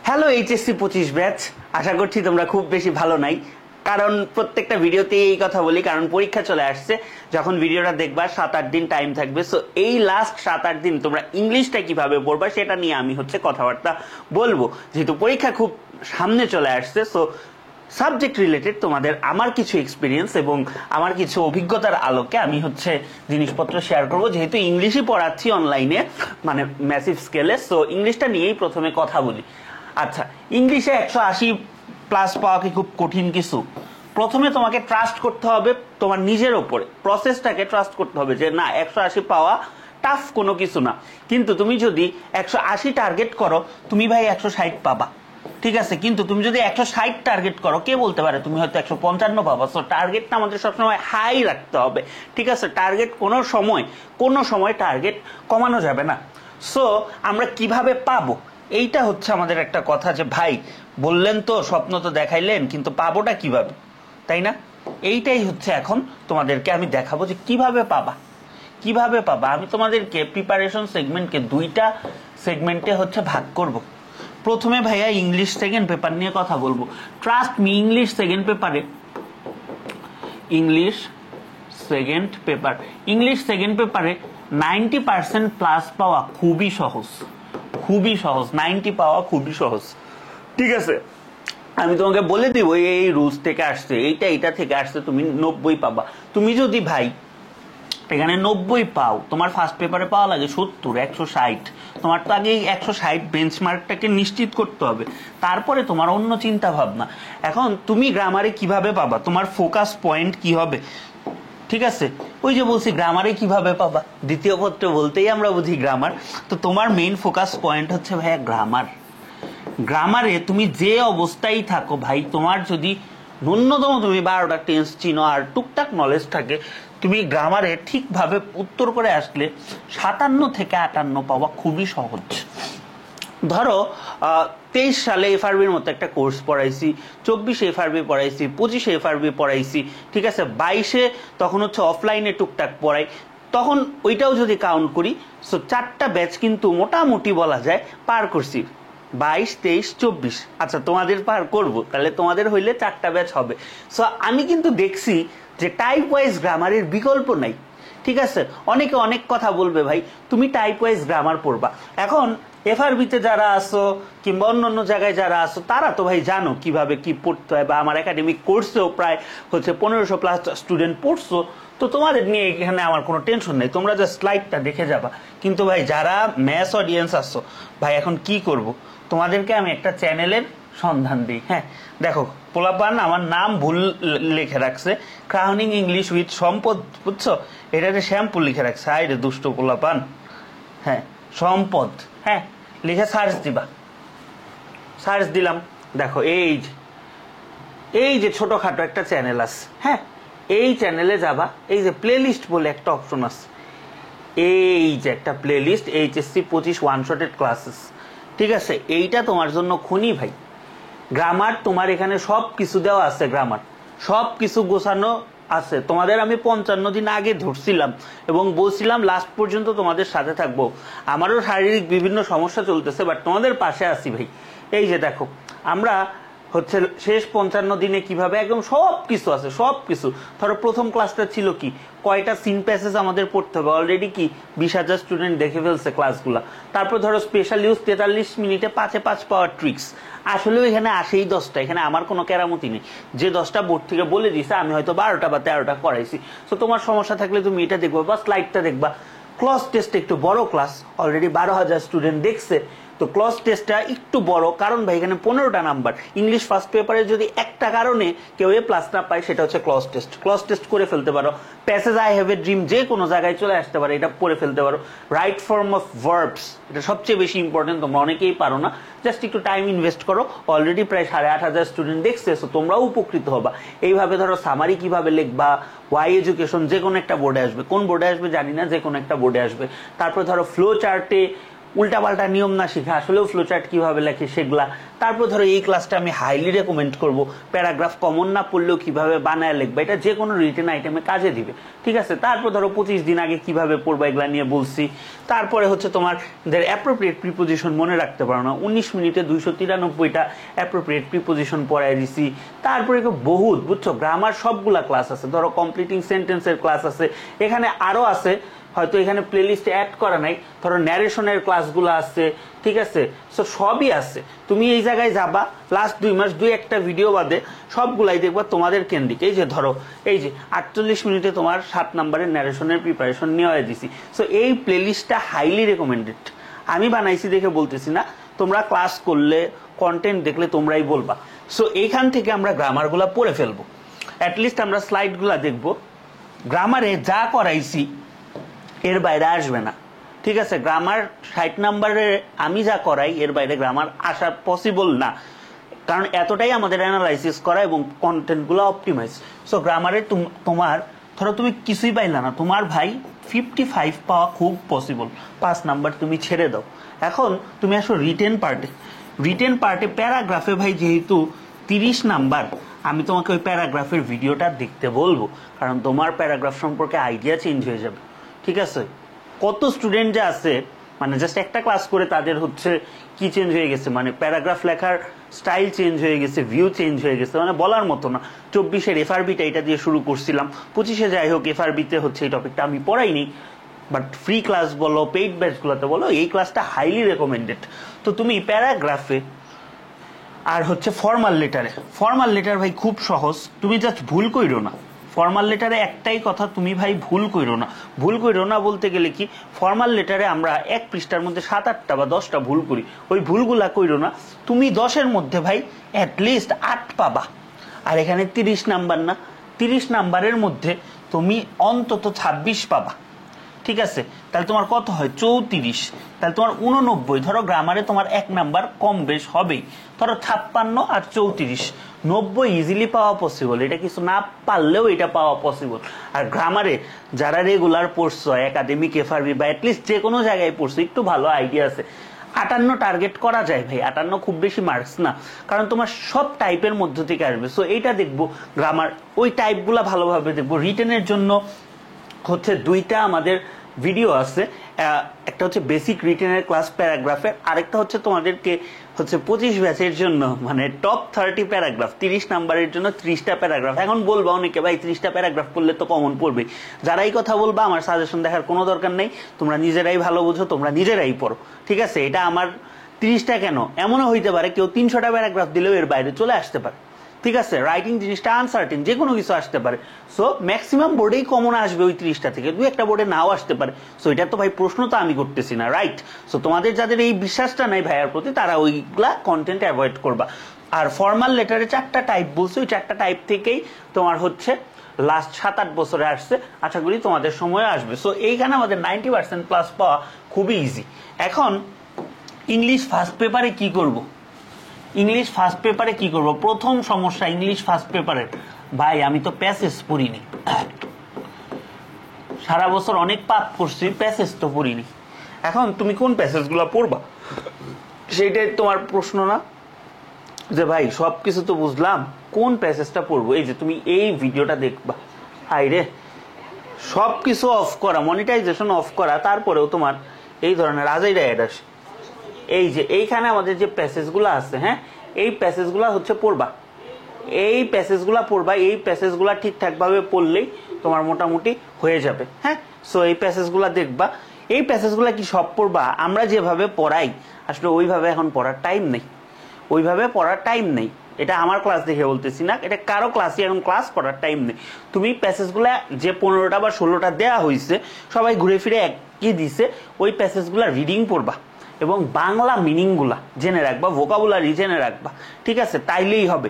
Hello HSC 25 batch, আশা করছি তোমরা খুব বেশি ভালো নাই। কারণ প্রত্যেকটা ভিডিওতে এই কথা বলি, কারণ পরীক্ষা চলে আসছে। যখন ভিডিওটা দেখবা 7-8 দিন টাইম থাকবে, সো এই লাস্ট 7-8 দিন তোমরা ইংলিশটা কিভাবে পড়বা সেটা নিয়ে আমি কথাবার্তা বলবো, যেহেতু পরীক্ষা খুব সামনে চলে আসছে। সো সাবজেক্ট রিলেটেড তোমাদের আমার কিছু এক্সপিরিয়েন্স এবং আমার কিছু অভিজ্ঞতার আলোকে আমি জিনিসপত্র শেয়ার করবো, যেহেতু ইংলিশই পড়াচ্ছি অনলাইনে, মানে ম্যাসিভ স্কেলে। সো ইংলিশটা নিয়েই প্রথমে কথা বলি। আচ্ছা, ইংলিশে 180 প্লাস পাওয়া কি খুব কঠিন কিছু? প্রথমে তোমাকে ট্রাস্ট করতে হবে তোমার নিজের ওপরে, প্রসেসটাকে ট্রাস্ট করতে হবে যে না, 180 পাওয়া টাফ কোনো কিছু না। কিন্তু তুমি যদি 180 টার্গেট করো, তুমি ভাই 160 পাবা, ঠিক আছে। কিন্তু তুমি যদি 160 টার্গেট করো, কে বলতে পারে তুমি হয়তো 155 পাবা। সো টার্গেটটা আমাদের সবসময় হাই রাখতে হবে, ঠিক আছে। টার্গেট কোনো সময় টার্গেট কমানো যাবে না। সো আমরা কিভাবে পাবো, এইটা হচ্ছে আমাদের একটা কথা, যে ভাই বললেন তো, স্বপ্ন তো দেখাইলেন, কিন্তু পাবোটা কিভাবে, তাই না? এইটাই হচ্ছে এখন তোমাদেরকে আমি দেখাবো যে কিভাবে পাবা। আমি তোমাদেরকে প্রিপারেশন সেগমেন্টকে দুইটা সেগমেন্টে ভাগ করব। প্রথমে ভাইয়া ইংলিশ সেকেন্ড পেপার নিয়ে কথা বলবো। ট্রাস্ট মি, ইংলিশ সেকেন্ড পেপারে 90% প্লাস পাওয়া খুবই সহজ। 90 পাওয়া খুবই সহজ, ঠিক আছে। আমি তোমাকে বলে দিব এই রুলস থেকে আসছে, এইটা থেকে আসছে, তুমি 90 পাবা। তুমি যদি ভাই এখানে 90 পাও, তোমার ফার্স্ট পেপারে পাওয়া লাগে 70, 160। তোমার তো আগে 160 বেঞ্চমার্কটাকে নিশ্চিত করতে হবে, তারপরে তোমার অন্য চিন্তা ভাবনা। এখন তুমি গ্রামারে কিভাবে পাবা, তোমার ফোকাস পয়েন্ট কি হবে, ঠিক আছে। ওই যে বলছি গ্রামারে কিভাবে পাবা, দ্বিতীয় পত্র বলতেই আমরা বুঝি গ্রামার। তো তোমার মেইন ফোকাস পয়েন্ট হচ্ছে ভাইয়া গ্রামারে তুমি যে অবস্থায় থাকো ভাই, তোমার যদি ন্যূনতম তুমি 12টা টেন্স চিনো আর টুকটাক নলেজ থাকে, তুমি গ্রামারে ঠিকভাবে উত্তর করে আসলে 57 থেকে 58 পাওয়া খুবই সহজ। ধরো 23 সালে এফআরবির মতো একটা কোর্স পড়াইছি, 24 এফআরবি পড়াইছি, 25 এফআরবি পড়াইছি, ঠিক আছে। 22 তখন অফলাইনে টুকটাক পড়াই, তখন ওইটাও যদি কাউন্ট করি, সো 4টা ব্যাচ কিন্তু মোটামুটি বলা যায় পার করছি। 22, 23, 24। আচ্ছা, তোমাদের পার করব, তাহলে তোমাদের হইলে 4টা ব্যাচ হবে। সো আমি কিন্তু দেখছি যে টাইপ ওয়াইজ গ্রামারের বিকল্প নাই, ঠিক আছে। অনেকে অনেক কথা বলবে, ভাই তুমি টাইপ ওয়াইজ গ্রামার পড়বা। এখন এফআরবিতে যারা আসো কিংবা অন্য জায়গায় যারা আসো, তারা তো ভাই জানো কিভাবে কি পড়তে হয়, বা আমার একাডেমিক কোর্সেও প্রায় 1500 প্লাস স্টুডেন্ট পড়ছো। তো তোমাদের নিয়ে এখানে আমার কোনো টেনশন নেই, তোমরা জাস্ট স্লাইডটা দেখে যাবা। কিন্তু ভাই যারা ম্যাথস অডিয়েন্স আসছো, ভাই এখন কি করব, তোমাদেরকে আমি একটা চ্যানেলের সন্ধান দিই। হ্যাঁ, দেখো পোলাপান আমার নাম ভুল লিখে রাখছে, ক্রাউনিং ইংলিশ উইথ সম্পদ, বুঝছো, এটাতে শ্যাম্পু লিখে রাখছে। আই রে দুষ্ট পোলাপান। হ্যাঁ, সম্পদ, হ্যাঁ লিখে সার্চ দিলাম। দেখো এই যে ছোটখাটো একটা চ্যানেল আছে, হ্যাঁ এই চ্যানেলে যাবা, এই যে প্লেলিস্ট বলে একটা অপশন আছে, এই যে একটা প্লেলিস্ট এইচএসসি 25 ওয়ান শটেড ক্লাসেস, ঠিক আছে। এইটা তোমার জন্য খুনি ভাই। গ্রামার তোমার এখানে সব কিছু দেওয়া আছে, গ্রামার সব কিছু গোছানো আছে। তোমাদের আমি 55 দিন আগে ধরছিলাম এবং বলছিলাম লাস্ট পর্যন্ত তোমাদের সাথে থাকবো। আমারও শারীরিক বিভিন্ন সমস্যা চলতেছে, বাট তোমাদের পাশে আছি ভাই। এই যে দেখো, আমরা শেষ 55 দিনে কিভাবে একদম সব কিছু আছে, সব কিছু। ধরো প্রথম ক্লাসটা ছিল কি, কয়টা সিন প্যাসেজ আমাদের পড়তে হবে, অলরেডি কি 20,000 স্টুডেন্ট দেখে ফেলছে ক্লাসগুলা। তারপর ধরো স্পেশাল ইউজ 43 মিনিটে 5-এ 5 পাওয়ার ট্রিক্স। আসলেও এখানে আসেই 10টা, এখানে আমার কোনো কেরামতি নেই। যে 10টা বোর্ড থেকে বলে দিছে, আমি হয়তো 12টা বা 13টা করাইছি। তো তোমার সমস্যা থাকলে তুমি এটা দেখবা বা স্লাইডটা দেখবা। ক্লস টেস্ট একটু বড় ক্লাস, অলরেডি 12,000 স্টুডেন্ট দেখছে। তো ক্লস টেস্টটা একটু বড়, কারণ ভাই এখানে 15টা নাম্বার। ইংলিশ ফার্স্ট পেপারে যদি একটা কারণে কেউ এ প্লাস না পায়, সেটা হচ্ছে ক্লস টেস্ট করে ফেলতে পারো। Passage I have a dream যে কোনো জায়গায় চলে আসতে পারে, এটা পড়ে ফেলতে পারো। রাইট ফর্ম অফ ভার্বস, এটা সবচেয়ে বেশি ইম্পর্টেন্ট, তোমরা অনেকেই পারো না, জাস্ট একটু টাইম ইনভেস্ট করো। অলরেডি প্রায় 8,500 স্টুডেন্ট দেখছে, তোমরাও উপকৃত হবা। এইভাবে ধরো সামারি কিভাবে লিখবা, ওয়াই এডুকেশন যে কোনো একটা বোর্ডে আসবে, কোন বোর্ডে আসবে জানি না, যে কোনো একটা বোর্ডে আসবে। তারপর ধরো ফ্লো চার্টে উল্টাপাল্টা নিয়ম না শিখে আসলেও ফ্লোচার্ট কিভাবে লেখে সেগুলা। তারপর ধরো এই ক্লাসটা আমি হাইলি রেকমেন্ড করব, প্যারাগ্রাফ কমন না পড়লেও কিভাবে বানায় লিখবা, এটা যে কোনো রিটেন আইটেমে কাজে দিবে, ঠিক আছে। তারপর ধরো 25 দিন আগে কিভাবে পড়বা এগুলা নিয়ে বলছি। তারপরে হচ্ছে তোমার অ্যাপ্রোপ্রিয়েট প্রিপোজিশন মনে রাখতে পারো না, 19 মিনিটে 293টা অ্যাপ্রোপ্রিয়েট প্রিপোজিশন পড়ায় দিছি। তারপরে বহুত বুঝছো গ্রামার সবগুলা ক্লাস আছে, ধরো কমপ্লিটিং সেন্টেন্সের ক্লাস আছে, এখানে আরো আছে, হয়তো এখানে প্লেলিস্টে অ্যাড করা নাই, ধরো ন্যারেশনের ক্লাসগুলো আছে, ঠিক আছে। সো সবই আছে, তুমি এই জায়গায় যাবা, লাস্ট 2 মাস 2-1টা ভিডিও বাদে সবগুলাই দেখবা তোমাদের কেন্দ্রিক। এই যে ধরো এই যে 48 মিনিটে তোমার 7 নম্বরের ন্যারেশনের প্রিপারেশন নেওয়া দিছি। সো এই প্লেলিস্টটা হাইলি রেকমেন্ডেড, আমি বানাইছি দেখে বলতেছি না, তোমরা ক্লাস করলে কন্টেন্ট দেখলে তোমরাই বলবা। সো এইখান থেকে আমরা গ্রামারগুলা পড়ে ফেলবো, অ্যাটলিস্ট আমরা স্লাইডগুলা দেখবো। গ্রামারে যা করাইছি এর বাইরে আসবে না, ঠিক আছে। গ্রামার 60 নম্বরে আমি যা করাই এর বাইরে গ্রামার আসা পসিবল না, কারণ এতটাই আমাদের অ্যানালাইসিস করা এবং কন্টেন্টগুলো অপটিমাইজ। সো গ্রামারে তোমার ধরো তুমি কিছুই পাইলা না, তোমার ভাই 55 পাওয়া খুব পসিবল, 5 নাম্বার তুমি ছেড়ে দাও। এখন তুমি আসো রিটেন পার্টে প্যারাগ্রাফে ভাই যেহেতু 30 নাম্বার, আমি তোমাকে ওই প্যারাগ্রাফের ভিডিওটা দেখতে বলবো, কারণ তোমার প্যারাগ্রাফ সম্পর্কে আইডিয়া চেঞ্জ হয়ে যাবে, ঠিক আছে। কত স্টুডেন্ট যে আছে মানে জাস্ট একটা ক্লাস করে তাদের হচ্ছে কি চেঞ্জ হয়ে গেছে, মানে প্যারাগ্রাফ লেখার স্টাইল চেঞ্জ হয়ে গেছে, ভিউ চেঞ্জ হয়ে গেছে, মানে বলার মতো না। 24-এর এফআরবিটা এটা দিয়ে শুরু করছিলাম, 25-এ যাই হোক এফআরবিতে হচ্ছে এই টপিকটা আমি পড়াইনি, বাট ফ্রি ক্লাস বলো পেইড ব্যাচগুলোতে বলো এই ক্লাসটা হাইলি রেকমেন্ডেড। তো তুমি প্যারাগ্রাফে আর হচ্ছে ফর্মাল লেটার ভাই খুব সহজ, তুমি জাস্ট ভুল কইরো না। ফর্মাল লেটারে একটাই কথা, তুমি ভাই ভুল কইরো না বলতে গেলে কি, ফর্মাল লেটারে আমরা এক পৃষ্ঠার মধ্যে 7-8টা বা 10টা ভুল করি, ওই ভুলগুলা কইরো না। তুমি 10-এর মধ্যে ভাই অ্যাটলিস্ট 8 পাবা, আর এখানে 30 নাম্বার না, 30 নাম্বারের মধ্যে তুমি অন্তত 26 পাবা, ঠিক আছে। তাহলে তোমার কত হয় 34, তাহলে তোমার 89। ধরো গ্রামারে তোমার 1 নাম্বার কম বেশ হবেই, ধরো 56 আর 34, 90 ইজিলি পাওয়া পসিবল, এটা কিছু না পারলেও এটা পাওয়া পসিবল। আর গ্রামারে যারা রেগুলার পড়ছো, একাডেমিক এফআরবি বা অ্যাটলিস্ট যে কোনো জায়গায় পড়ছো, একটু ভালো আইডিয়া আছে, 58 টার্গেট করা যায় ভাই, 58 খুব বেশি মার্কস না, কারণ তোমার সব টাইপের মধ্য থেকে আসবে। সো এইটা দেখবো গ্রামার, ওই টাইপগুলা ভালোভাবে দেখবো। রিটেনের জন্য হচ্ছে 2টা আমাদের ভিডিও আছে, একটা হচ্ছে বেসিক রিটেনের ক্লাস প্যারাগ্রাফের, আরেকটা হচ্ছে তোমাদেরকে হচ্ছে 25 ব্যাচের জন্য মানে টপ 30 প্যারাগ্রাফ, 30 নাম্বারের জন্য 30টা প্যারাগ্রাফ। এখন বলবা অনেকে ভাই 30টা প্যারাগ্রাফ পড়লে তো কমন পড়বে, যারাই কথা বলবা আমার সাজেশন দেখার কোনো দরকার নেই, তোমরা নিজেরাই ভালো বুঝো, তোমরা নিজেরাই পড়ো, ঠিক আছে। এটা আমার 30টা কেন, এমনও হইতে পারে কেউ 300টা প্যারাগ্রাফ দিলেও এর বাইরে চলে আসতে পারে, ঠিক আছে। রাইটিং জিনিসটা আনসার্টেন, যে কোনো কিছু আসতে পারে। সো ম্যাক্সিমাম বোর্ডেই কমন আসবে ওই 30টা থেকে, 2-1টা বোর্ডে নাও আসতে পারে। সো এটা তো ভাই প্রশ্ন তো আমি করতেছি না, রাইট। সো তোমাদের যাদের এই বিশ্বাসটা নাই ভাইয়ার প্রতি, তারা ওইগুলা কন্টেন্ট অ্যাভয়েড করবা। আর ফর্মাল লেটারে 4টা টাইপ বলছো, ওই 4টা টাইপ থেকেই তোমার হচ্ছে লাস্ট 7-8 বছরে আসছে, আশা করি তোমাদের সময় আসবে। সো এইখানে আমাদের 90% প্লাস পাওয়া খুবই ইজি। এখন ইংলিশ ফার্স্ট পেপারে কি করব, প্রথম সমস্যা ইংলিশ ফার্স্ট পেপারের, ভাই আমি তো প্যাসেজ পড়িনি, সারা বছর অনেক পাঠ করছি, প্যাসেজ তো পড়িনি। এখন তুমি কোন প্যাসেজগুলো পড়বা সেটাই তোমার প্রশ্ন না, যে ভাই সবকিছু তো বুঝলাম, কোন প্যাসেজটা পড়বো। এই যে তুমি এই ভিডিওটা দেখবা, হাই রে সবকিছু অফ করা, মনিটাইজেশন অফ করা, তারপরেও তোমার এই ধরনের আজাইরা অ্যাড আসে। এই যে এইখানে আমাদের যে প্যাসেজগুলো আছে, হ্যাঁ এই প্যাসেজগুলো হচ্ছে পড়বা, এই প্যাসেজগুলো ঠিকঠাক ভাবে পড়লেই তোমার মোটামুটি হয়ে যাবে, হ্যাঁ। সো এই প্যাসেজগুলো দেখবা, এই প্যাসেজগুলো কি সব পড়বা, আমরা যেভাবে পড়াই আসলে ওইভাবে এখন পড়ার টাইম নেই, এটা আমার ক্লাস দেখে বলতেছি না, এটা কারো ক্লাসই এখন ক্লাস করার টাইম নেই। তুমি প্যাসেজগুলো যে 15টা বা 16টা দেওয়া হয়েছে, সবাই ঘুরে ফিরে একই দিছে, ওই প্যাসেজগুলো রিডিং পড়বা এবং বাংলা মিনিংগুলা জেনে রাখবা, ভোকাবুলারি জেনে রাখবা, ঠিক আছে। তাইলেই হবে,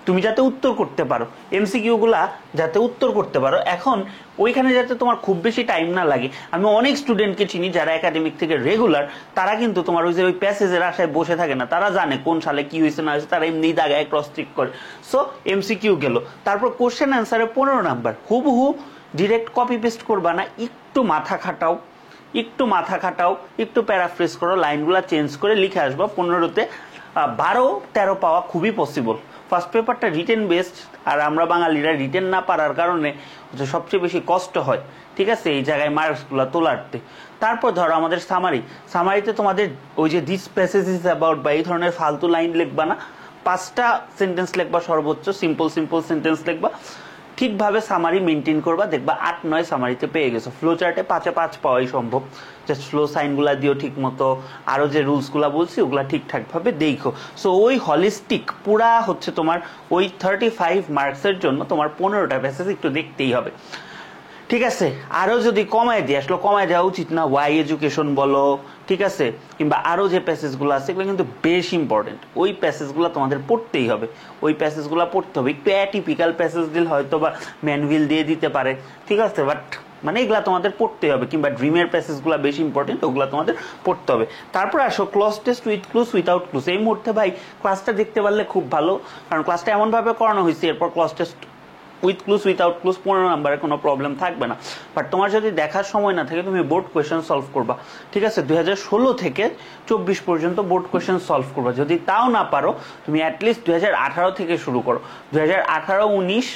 তুমি যাতে উত্তর করতে পারো, এমসিকিউ গুলা যাতে উত্তর করতে পারো। এখন ওইখানে যাতে তোমার খুব বেশি টাইম না লাগে। আমি অনেক স্টুডেন্টকে চিনি যারা একাডেমিক থেকে রেগুলার, তারা কিন্তু তোমার ওই যে ওই প্যাসেজের আশায় বসে থাকে না, তারা জানে কোন সালে কি হয়েছে না হয়েছে, তারা এমনি দাগায় ক্রস চেক করে। সো এমসিকিউ গেল, তারপর কোশ্চেন অ্যান্সারে 15 নাম্বার, হুবহু ডিরেক্ট কপি পেস্ট করবা না, একটু মাথা খাটাও, একটু মাথা খাটাও, একটু প্যারাফ্রেজ করো, লাইনগুলো চেঞ্জ করে লিখে আসবা। 15তে 12-13 পাওয়া খুবই পসিবল। ফার্স্ট পেপারটা রিটেন বেসড, আর আমরা বাঙালিরা রিটেন না পারার কারণে সবচেয়ে বেশি কষ্ট হয়, ঠিক আছে, এই জায়গায় মার্কসগুলো তোলাতে। তারপর ধরো আমাদের সামারিতে তোমাদের ওই যে দিস প্যাসেজ ইজ অ্যাবাউট বা এই ধরনের ফালতু লাইন লিখবা না, 5টা সেন্টেন্স লিখবা সর্বোচ্চ, সিম্পল সেন্টেন্স লিখবা, ঠিকভাবে সামারি মেনটেন করবা, দেখবা 8-9 সামারিতে পেয়ে গেছো। ফ্লো চার্টে 5-5 পাওয়াই সম্ভব, জাস্ট ফ্লো সাইনগুলা দিও ঠিক মতো, আরো যে রুলসগুলা বলছি ওগুলা ঠিকঠাক ভাবে দেখো। সো ওই হলিস্টিক পুরা হচ্ছে তোমার ওই 35 মার্কসের জন্য তোমার 15টা প্যাসেজ একটু দেখতেই হবে, ঠিক আছে। আরো যদি কমায় দিয়ে আসলো, কমায় দেওয়া উচিত না, ওয়াই এডুকেশন বলো, ঠিক আছে, কিংবা আরো যে প্যাসেজগুলো আছে এগুলো কিন্তু বেশ ইম্পর্টেন্ট। ওই প্যাসেজগুলো তোমাদের পড়তেই হবে, ওই প্যাসেজগুলো পড়তে হবে। একটু অ্যাটিপিক্যাল প্যাসেজ দিলে হয়তো বা ম্যানুয়াল দিয়ে দিতে পারে, ঠিক আছে, বাট মানে এগুলা তোমাদের পড়তে হবে। কিংবা ড্রিমের প্যাসেজগুলো বেশি ইম্পর্টেন্ট, ওগুলো তোমাদের পড়তে হবে। তারপর আসো cloze test with clues without clues. এই মুহূর্তে ভাই ক্লাসটা দেখতে পারলে খুব ভালো, কারণ ক্লাসটা এমন ভাবে করানো হয়েছে, এরপর cloze test with clues without clues 15 নম্বরে কোনো প্রবলেম থাকবে না। বাট তোমার যদি দেখার সময় না থাকে, তুমি বোর্ড কোয়েশ্চেন সলভ করবা, ঠিক আছে। 2016 থেকে 24 পর্যন্ত বোর্ড কোয়েশ্চেন সলভ করবা। যদি তাও না পারো, তুমি অ্যাটলিস্ট 2018 থেকে শুরু করো। 2018, 19,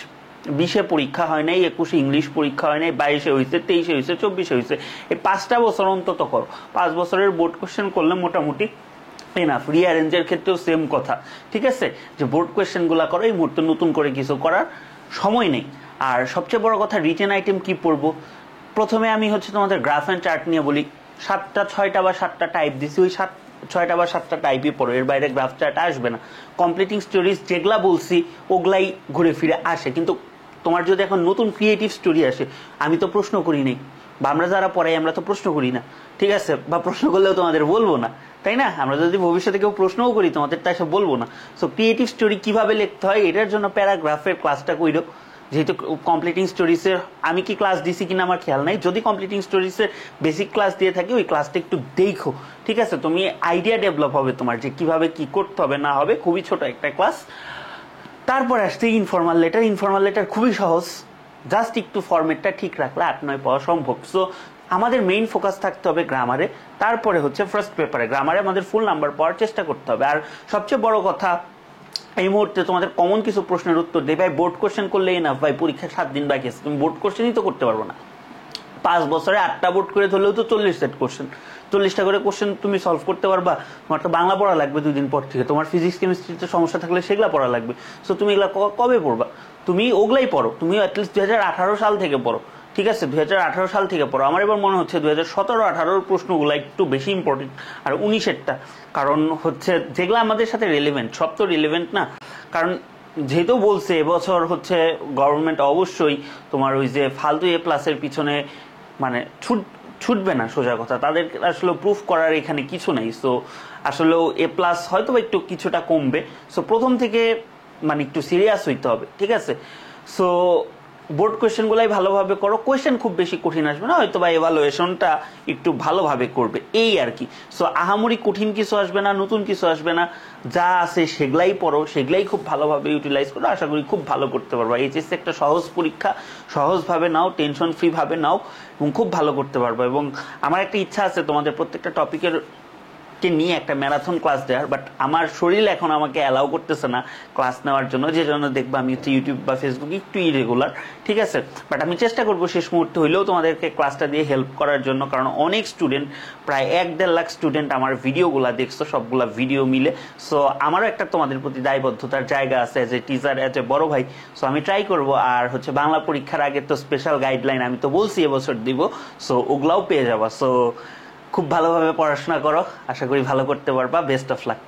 20-এ পরীক্ষা হয় নাই, 21-এ ইংলিশ পরীক্ষা হয় নাই, 22-এ হয়েছে, 23-এ হয়েছে, 24-এ হয়েছে। এই 5টা বছর অন্তত করো। 5 বছরের বোর্ড কোয়েশ্চেন করলে মোটামুটি এনাফ। রিঅ্যারেঞ্জের ক্ষেত্রেও সেম কথা, ঠিক আছে, যে বোর্ড কোয়েশ্চেন গুলা করো। এই মুহূর্তে নতুন করে কিছু করার সময় নেই। আর সবচেয়ে বড় কথা, রিটেন আইটেম কি পড়বো। প্রথমে আমি হচ্ছে তোমাদের গ্রাফ অ্যান্ড চার্ট নিয়ে বলি। 6টা বা 7টা টাইপ দিছি, ওই 6টা বা 7টা টাইপই পড়ো, এর বাইরে গ্রাফ চার্ট আসবে না। কমপ্লিটিং স্টোরিজ যেগুলা বলছি ওগুলাই ঘুরে ফিরে আসে, কিন্তু তোমার যদি এখন নতুন ক্রিয়েটিভ স্টোরি আসে, আমি তো প্রশ্ন করি নাই, বা আমরা যারা পড়াই আমরা তো প্রশ্ন করি না, ঠিক আছে, বা প্রশ্ন করলেও তোমাদের বলবো না, তাই না। আমরা যদি ভবিষ্যতে কেউ প্রশ্নও করি তোমাদের তা এসব বলবো না। সো ক্রিয়েটিভ স্টোরি কিভাবে লিখতে হয় এটার জন্য প্যারাগ্রাফের ক্লাসটা কইরো। যেহেতু কমপ্লিটিং স্টোরিজের আমি কি ক্লাস দিছি কিনা আমার খেয়াল নাই, যদি কমপ্লিটিং স্টোরিজের বেসিক ক্লাস দিয়ে থাকি ওই ক্লাসটা একটু দেখো, ঠিক আছে। তুমি আইডিয়া ডেভেলপ হবে তোমার যে কিভাবে কি করতে হবে না হবে, খুবই ছোট একটা ক্লাস। তারপর আসছে ইনফর্মাল লেটার খুবই সহজ, জাস্ট একটু ফরম্যাটটা ঠিক রাখলে 8-9 পাওয়া সম্ভব। সো আমাদের মেইন ফোকাস থাকতে হবে গ্রামারে, তারপরে হচ্ছে ফার্স্ট পেপারে। গ্রামারে আমাদের ফুল নাম্বার পাওয়ার চেষ্টা করতে হবে। আর সবচেয়ে বড় কথা, এই মুহূর্তে তোমাদের কমন কিছু প্রশ্নের উত্তর দেয়। ভাই বোর্ড কোশ্চেন করলেই না, ভাই পরীক্ষা 7 দিন বাকি আছে, তুমি বোর্ড কোশ্চেনই তো করতে পারবো না। 5 বছরে 8টা বোর্ড করে ধরলেও তো 40 সেট কোশ্চেন, 40টা করে কোশ্চেন তুমি সলভ করতে পারবা। তোমার তো বাংলা পড়া লাগবে 2 দিন পর থেকে, তোমার ফিজিক্স কেমিস্ট্রিতে সমস্যা থাকলে সেগুলা পড়া লাগবে। সো তুমি এগুলা কবে পড়বা, তুমি ওগুলাই পড়ো, তুমি অ্যাটলিস্ট 2018 সাল থেকে পড়ো, ঠিক আছে, 2018 সাল থেকে পড়ো। আমার এবার মনে হচ্ছে 2017-18 প্রশ্নগুলো একটু বেশি ইম্পর্টেন্ট, আর 19-এরটা, কারণ হচ্ছে যেগুলো আমাদের সাথে রিলেভেন্ট, সব তো রিলেভেন্ট না। কারণ যেহেতু বলছে এবছর হচ্ছে গভর্নমেন্ট অবশ্যই তোমার ওই যে ফালতু A+-এর পিছনে মানে ছুটবে না, সোজা কথা, তাদের আসলে প্রুফ করার এখানে কিছু নাই। সো আসলে A+ হয়তো একটু কিছুটা কমবে। সো প্রথম থেকে মানে একটু সিরিয়াস হইতে হবে, ঠিক আছে। সো বোর্ড কোয়েশ্চেন গুলাই ভালোভাবে করো, কোয়েশ্চেন খুব বেশি কঠিন আসবে না, হয়তো বা এভালুয়েশনটা একটু ভালোভাবে করবে, এই আর কি। সো আহামরি কঠিন কিছু আসবে না, নতুন কিছু আসবে না, যা আছে সেগুলাই পড়ো, সেগুলাই খুব ভালোভাবে ইউটিলাইজ করো, আশা করি খুব ভালো করতে পারবা। এইচএসসি একটা সহজ পরীক্ষা, সহজভাবে নাও, টেনশন ফ্রি ভাবে নাও, এবং খুব ভালো করতে পারবা। এবং আমার একটা ইচ্ছা আছে তোমাদের প্রত্যেকটা টপিকের নিয়ে একটা ম্যারাথন ক্লাস দেওয়ার, বাট আমার শরীর এখন আমাকে অ্যালাউ করতেছে না ক্লাস নেওয়ার জন্য, যে জন্য দেখবা আমি হচ্ছে ইউটিউব বা ফেসবুকে একটু ইরেগুলার, ঠিক আছে। বাট আমি চেষ্টা করবো শেষ মুহূর্তে হইলেও তোমাদেরকে ক্লাসটা দিয়ে হেল্প করার জন্য, কারণ অনেক স্টুডেন্ট, প্রায় 1-1.5 লাখ স্টুডেন্ট আমার ভিডিওগুলা দেখছো, সবগুলা ভিডিও মিলে। সো আমারও একটা তোমাদের প্রতি দায়বদ্ধতার জায়গা আছে, as a teacher, as a বড় ভাই। সো আমি ট্রাই করবো। আর হচ্ছে বাংলা পরীক্ষার আগে তো স্পেশাল গাইডলাইন আমি তো বলছি এবছর দিব, সো ওগুলাও পেয়ে যাবা। সো খুব ভালোভাবে পড়াশোনা করো, আশা করি ভালো করতে পারবা। Best of luck.